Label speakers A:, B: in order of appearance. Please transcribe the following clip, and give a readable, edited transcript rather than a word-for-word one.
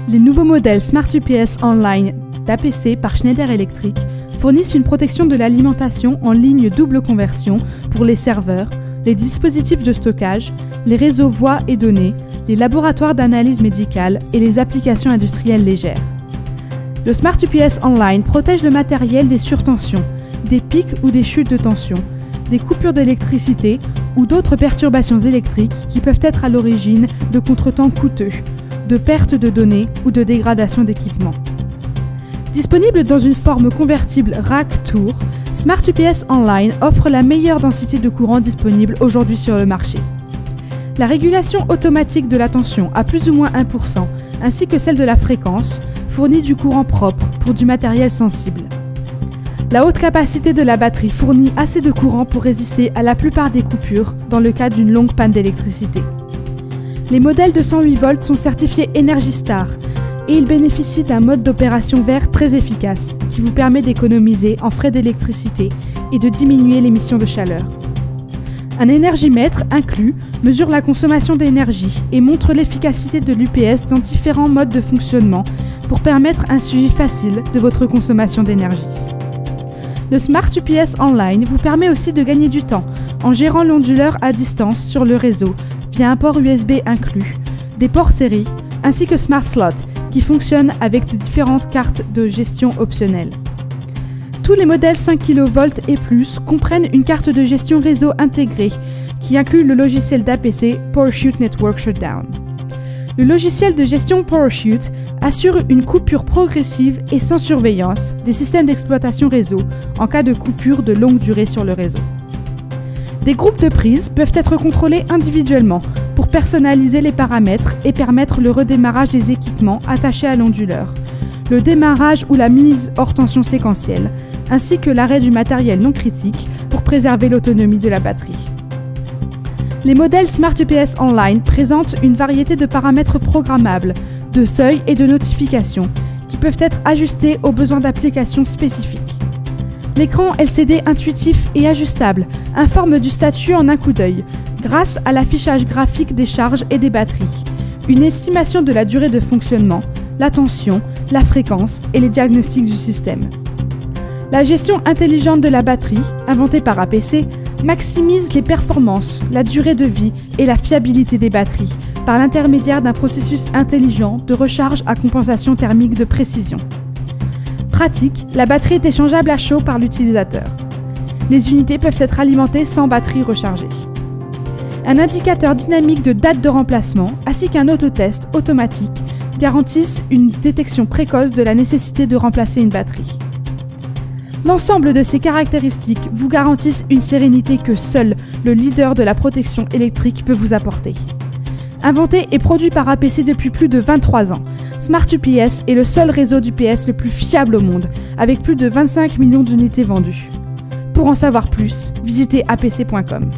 A: Les nouveaux modèles Smart UPS Online d'APC par Schneider Electric fournissent une protection de l'alimentation en ligne double conversion pour les serveurs, les dispositifs de stockage, les réseaux voix et données, les laboratoires d'analyse médicale et les applications industrielles légères. Le Smart UPS Online protège le matériel des surtensions, des pics ou des chutes de tension, des coupures d'électricité ou d'autres perturbations électriques qui peuvent être à l'origine de contretemps coûteux, de perte de données ou de dégradation d'équipements. Disponible dans une forme convertible rack-tour, Smart UPS Online offre la meilleure densité de courant disponible aujourd'hui sur le marché. La régulation automatique de la tension à plus ou moins 1%, ainsi que celle de la fréquence, fournit du courant propre pour du matériel sensible. La haute capacité de la batterie fournit assez de courant pour résister à la plupart des coupures dans le cas d'une longue panne d'électricité. Les modèles de 108 volts sont certifiés Energy Star et ils bénéficient d'un mode d'opération vert très efficace qui vous permet d'économiser en frais d'électricité et de diminuer l'émission de chaleur. Un énergimètre inclus mesure la consommation d'énergie et montre l'efficacité de l'UPS dans différents modes de fonctionnement pour permettre un suivi facile de votre consommation d'énergie. Le Smart UPS Online vous permet aussi de gagner du temps en gérant l'onduleur à distance sur le réseau via un port USB inclus, des ports série ainsi que Smart Slot qui fonctionnent avec de différentes cartes de gestion optionnelles. Tous les modèles 5 kV et plus comprennent une carte de gestion réseau intégrée qui inclut le logiciel d'APC PowerShute Network Shutdown. Le logiciel de gestion PowerShute assure une coupure progressive et sans surveillance des systèmes d'exploitation réseau en cas de coupure de longue durée sur le réseau. Des groupes de prises peuvent être contrôlés individuellement pour personnaliser les paramètres et permettre le redémarrage des équipements attachés à l'onduleur, le démarrage ou la mise hors tension séquentielle, ainsi que l'arrêt du matériel non critique pour préserver l'autonomie de la batterie. Les modèles Smart UPS Online présentent une variété de paramètres programmables, de seuils et de notifications qui peuvent être ajustés aux besoins d'applications spécifiques. L'écran LCD intuitif et ajustable informe du statut en un coup d'œil, grâce à l'affichage graphique des charges et des batteries, une estimation de la durée de fonctionnement, la tension, la fréquence et les diagnostics du système. La gestion intelligente de la batterie, inventée par APC, maximise les performances, la durée de vie et la fiabilité des batteries par l'intermédiaire d'un processus intelligent de recharge à compensation thermique de précision. Pratique, la batterie est échangeable à chaud par l'utilisateur. Les unités peuvent être alimentées sans batterie rechargée. Un indicateur dynamique de date de remplacement ainsi qu'un autotest automatique garantissent une détection précoce de la nécessité de remplacer une batterie. L'ensemble de ces caractéristiques vous garantissent une sérénité que seul le leader de la protection électrique peut vous apporter. Inventé et produit par APC depuis plus de 23 ans, Smart UPS est le seul réseau d'UPS le plus fiable au monde, avec plus de 25 millions d'unités vendues. Pour en savoir plus, visitez apc.com.